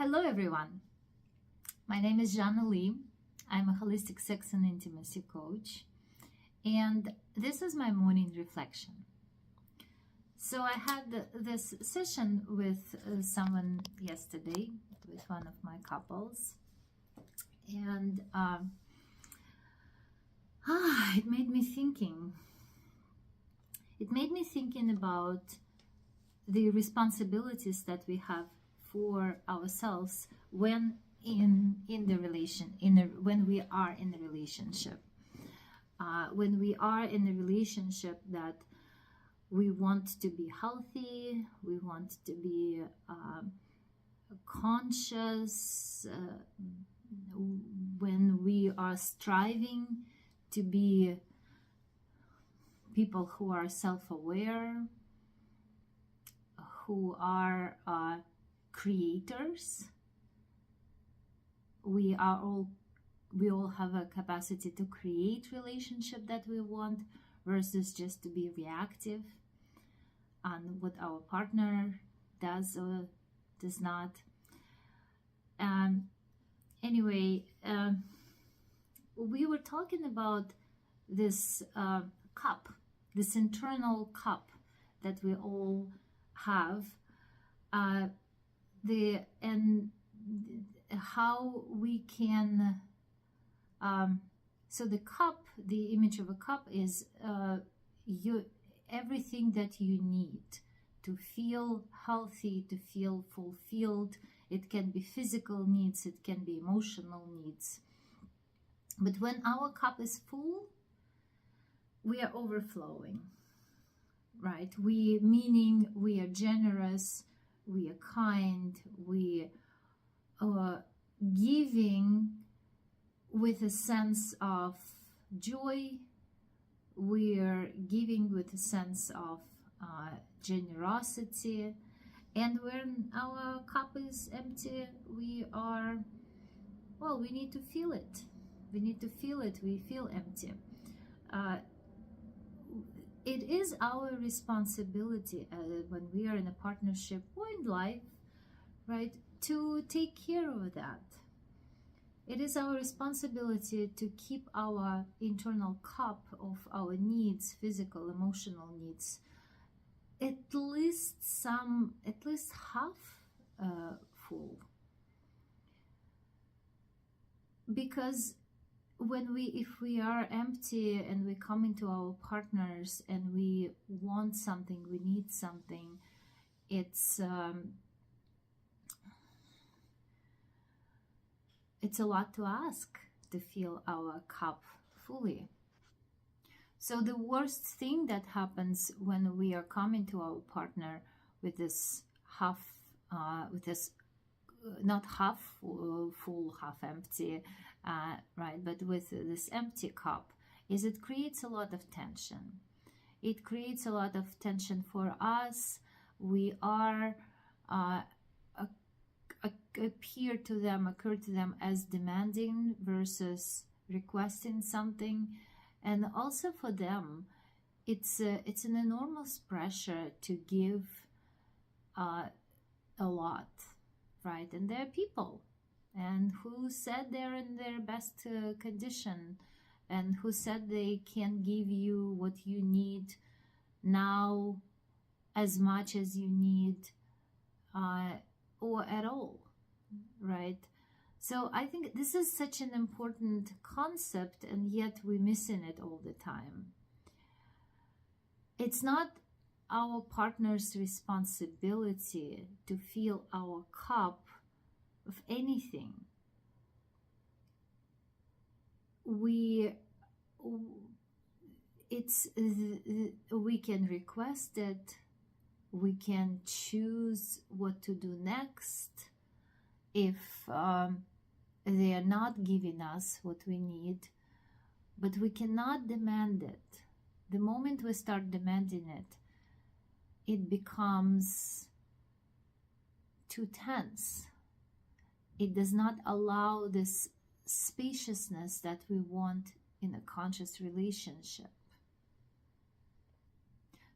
Hello everyone, my name is Zhanna Lee. I'm a holistic sex and intimacy coach, and this is my morning reflection. So I had this session with someone yesterday, with one of my couples, and it made me thinking. It made me thinking about the responsibilities that we have for ourselves when when we are in a relationship. When we are in a relationship that we want to be healthy, we want to be conscious, when we are striving to be people who are self-aware, who are creators. We all have a capacity to create relationship that we want versus just to be reactive on what our partner does or does not. Anyway, we were talking about this cup, this internal cup that we all have, and how we can. So the cup, the image of a cup is everything that you need to feel healthy, to feel fulfilled. It can be physical needs, it can be emotional needs. But when our cup is full, we are overflowing, right? Meaning we are generous, we are kind, we are giving with a sense of joy, we are giving with a sense of generosity. And when our cup is empty, we need to feel it. We need to feel it. We feel empty. It is our responsibility when we are in a partnership or in life, right, to take care of that. It is our responsibility to keep our internal cup of our needs, physical, emotional needs, at least half full. Because if we are empty and we come into our partners and we want something, we need something, it's a lot to ask to fill our cup fully. So the worst thing that happens when we are coming to our partner with this not half full, half empty, right, but with this empty cup, is it creates a lot of tension. It creates a lot of tension for us. We are occur to them as demanding versus requesting something. And also for them, it's an enormous pressure to give a lot, right? And they're people, and who said they're in their best condition, and who said they can give you what you need now as much as you need, or at all, right? So I think this is such an important concept, and yet we're missing it all the time. It's not our partner's responsibility to fill our cup of anything. We can request it, we can choose what to do next if they are not giving us what we need, but we cannot demand it. The moment we start demanding it, it becomes too tense. It does not allow this spaciousness that we want in a conscious relationship.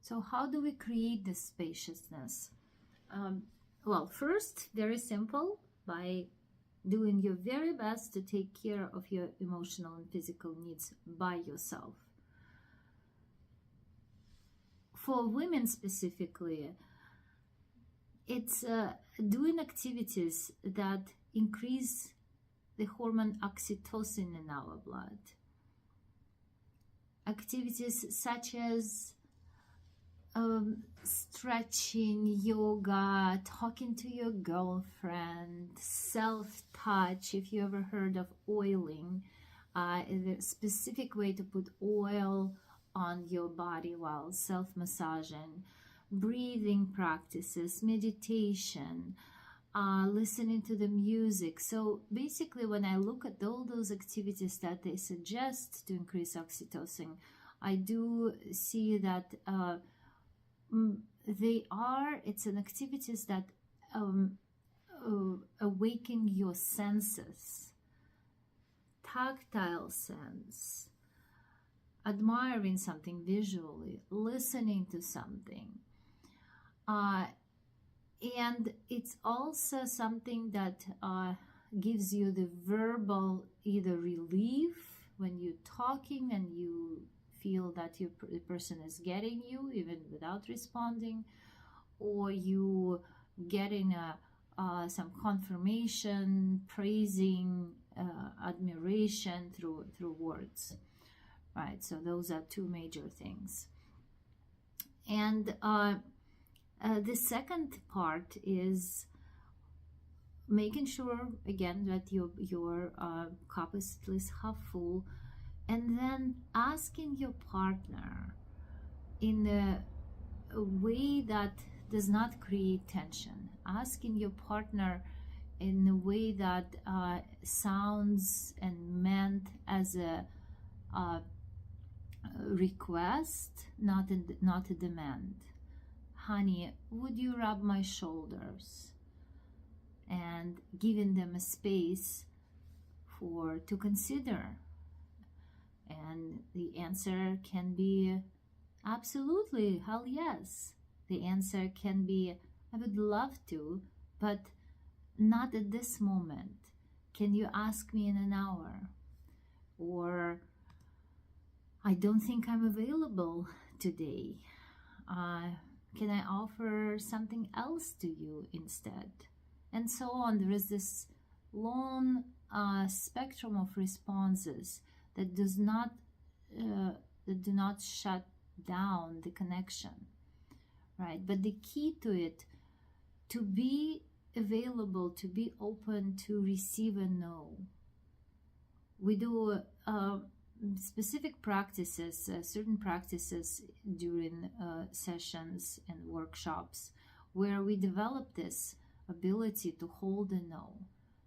So how do we create this spaciousness? Well, first, very simple. by doing your very best to take care of your emotional and physical needs by yourself. For women specifically, it's doing activities that increase the hormone oxytocin in our blood. Activities such as stretching, yoga, talking to your girlfriend, self-touch. If you ever heard of oiling, a specific way to put oil on your body while self-massaging, breathing practices, meditation, listening to the music. So basically, when I look at all those activities that they suggest to increase oxytocin, I do see that it's an activities that awaken your senses, tactile sense, admiring something visually, listening to something. And it's also something that gives you the verbal either relief when you're talking and you feel that the person is getting you even without responding, or you getting some confirmation, praising, admiration through words, right? So those are two major things. And the second part is making sure again that your cup is at least half full, and then asking your partner in a way that does not create tension, asking your partner in a way that sounds and meant as a request, not a demand. Honey, would you rub my shoulders? And giving them a space to consider. And the answer can be absolutely, hell yes. The answer can be, I would love to, but not at this moment. Can you ask me in an hour? Or, I don't think I'm available today. Can I offer something else to you instead? And so on. There is this long spectrum of responses that do not shut down the connection, right? But the key to it, to be available, to be open to receive a no. We do specific practices, certain practices during sessions and workshops where we develop this ability to hold a no,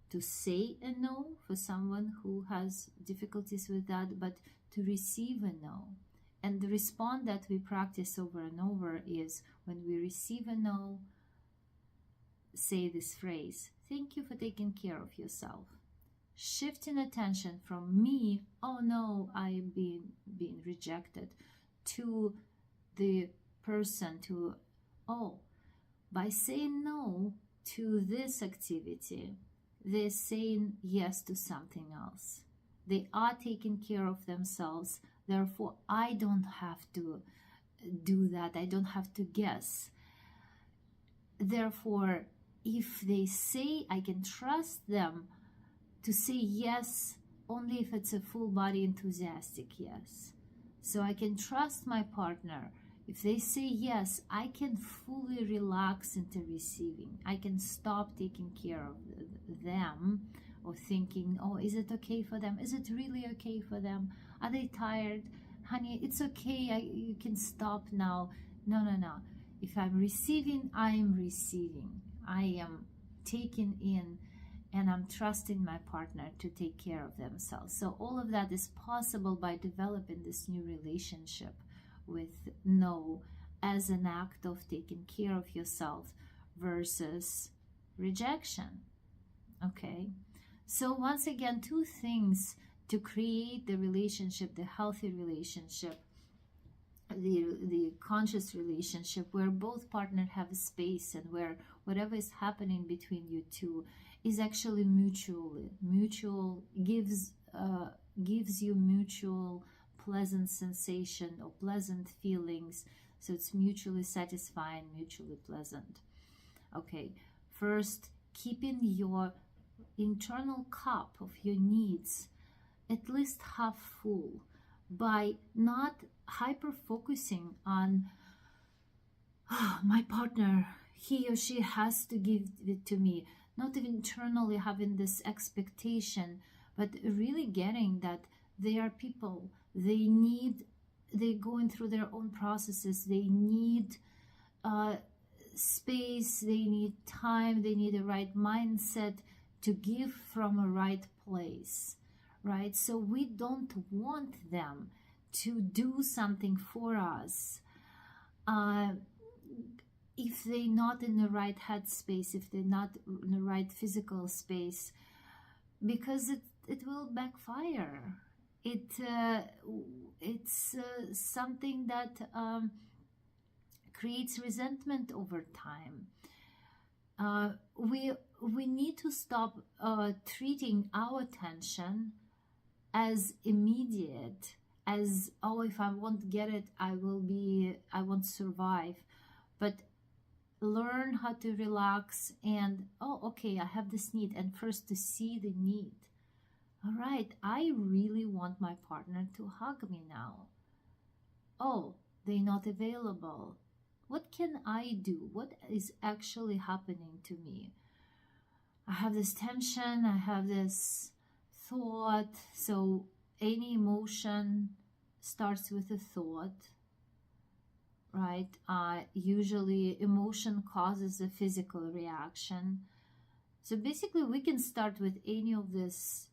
to say a no for someone who has difficulties with that, but to receive a no. And the response that we practice over and over is, when we receive a no, say this phrase, thank you for taking care of yourself. Shifting attention from me, oh no, I am being rejected, to the person, to, oh, by saying no to this activity, they're saying yes to something else. They are taking care of themselves. Therefore, I don't have to do that. I don't have to guess. Therefore, if they say, I can trust them to say yes only if it's a full body enthusiastic yes. So I can trust my partner. If they say yes, I can fully relax into receiving. I can stop taking care of them or thinking, oh, is it okay for them? Is it really okay for them? Are they tired? Honey, it's okay. You can stop now. No. If I'm receiving, I am receiving. I am taking in, and I'm trusting my partner to take care of themselves. So all of that is possible by developing this new relationship with no as an act of taking care of yourself versus rejection. Okay, so once again, two things to create the relationship, the healthy relationship, the conscious relationship, where both partners have a space and where whatever is happening between you two is actually mutual, gives you mutual pleasant sensation or pleasant feelings. So it's mutually satisfying, mutually pleasant. Okay, first, keeping your internal cup of your needs at least half full by not hyper focusing on, oh, my partner, he or she has to give it to me, not even internally having this expectation, but really getting that they are people, they're going through their own processes, they need space, they need time, they need the right mindset to give from a right place, right? So we don't want them to do something for us if they're not in the right headspace, if they're not in the right physical space, because it will backfire. It's something that creates resentment over time. We need to stop treating our tension as immediate, as, oh, if I won't get it, I won't survive. But learn how to relax and, oh, okay, I have this need, and first to see the need. All right, I really want my partner to hug me now. Oh, they're not available. What can I do? What is actually happening to me? I have this tension, I have this thought. So any emotion starts with a thought, right? Usually emotion causes a physical reaction. So basically we can start with any of this,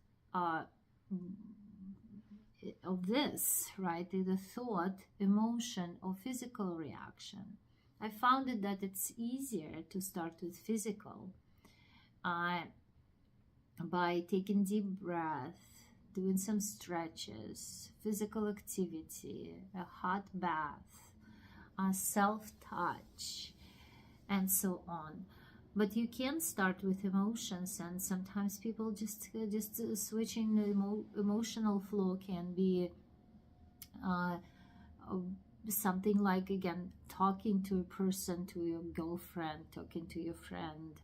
right? Either thought, emotion, or physical reaction. I found it that it's easier to start with physical by taking deep breath, doing some stretches, physical activity, a hot bath, self-touch, and so on. But you can start with emotions, and sometimes people just switching the emotional flow can be something like, again, talking to a person, to your girlfriend, talking to your friend,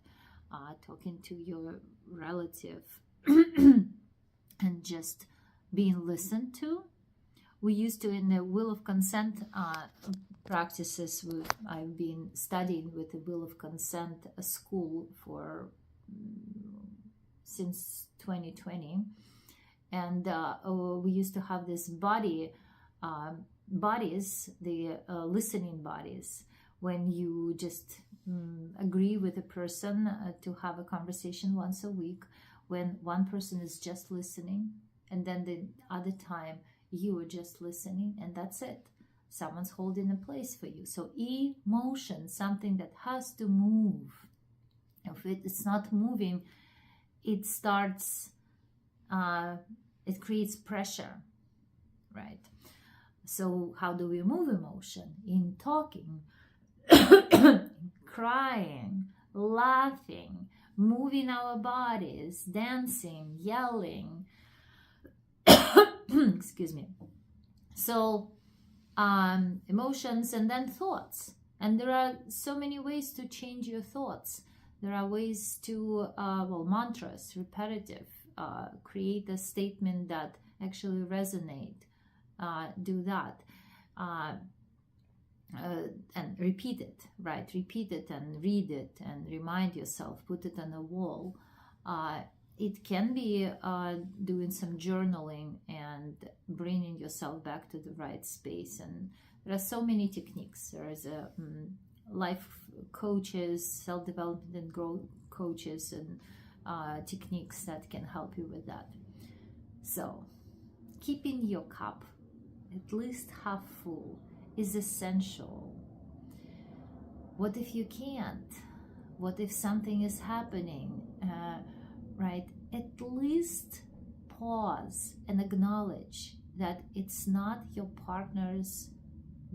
talking to your relative, and just being listened to. We used to, in the will of consent practices, I've been studying with the will of consent school for since 2020, and we used to have this bodies, the listening bodies, when you just agree with a person to have a conversation once a week, when one person is just listening, and then the other time you are just listening, and that's it. Someone's holding a place for you. So emotion, something that has to move. If it's not moving, it starts, it creates pressure, right? So how do we move emotion? In talking, crying, laughing, moving our bodies, dancing, yelling. Excuse me. So emotions, and then thoughts. And there are so many ways to change your thoughts. There are ways to, mantras, repetitive, create a statement that actually resonate. Do that. And repeat it, right? Repeat it and read it and remind yourself, put it on a wall. It can be doing some journaling and bringing yourself back to the right space. And there are so many techniques. There is life coaches, self-development and growth coaches, and techniques that can help you with that. So keeping your cup at least half full is essential. What if you can't? What if something is happening? Right? At least pause and acknowledge that it's not your partner's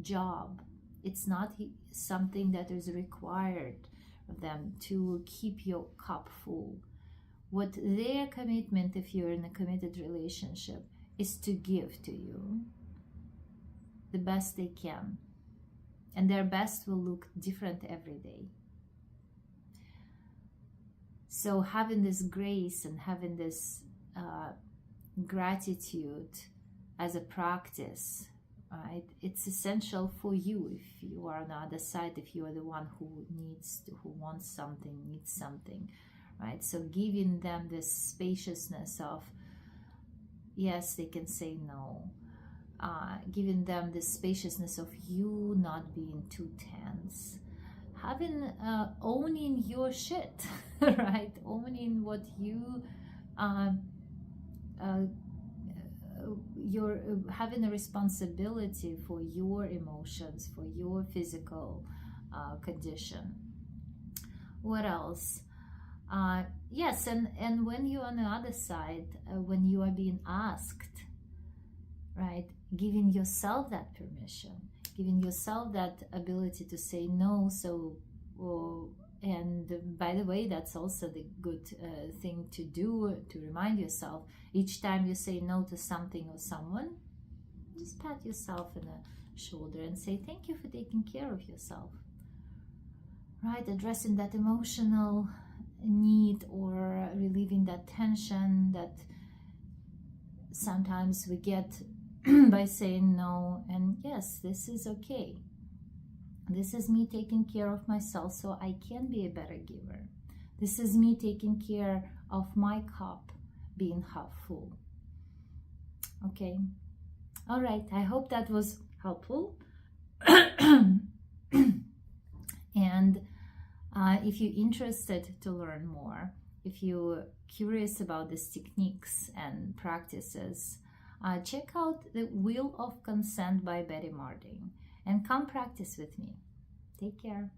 job. It's not something that is required of them to keep your cup full. what their commitment, if you're in a committed relationship, is to give to you the best they can. And their best will look different every day. So having this grace and having this gratitude as a practice, right? It's essential for you if you are on the other side, if you are the one who wants something, needs something, right? So giving them this spaciousness of, yes, they can say no. Giving them the spaciousness of you not being too tense, having owning your shit, right? Owning what you you're having a responsibility for your emotions, for your physical condition. What else? Yes, and when you're on the other side, when you are being asked, right, giving yourself that permission, giving yourself that ability to say no. So, and by the way, that's also the good thing to do, to remind yourself each time you say no to something or someone, just pat yourself on the shoulder and say thank you for taking care of yourself, right? Addressing that emotional need or relieving that tension that sometimes we get by saying no. And yes, this is okay. This is me taking care of myself so I can be a better giver. This is me taking care of my cup being half full. Okay. All right. I hope that was helpful. And if you're interested to learn more, if you're curious about these techniques and practices, check out The Wheel of Consent by Betty Martin and come practice with me. Take care.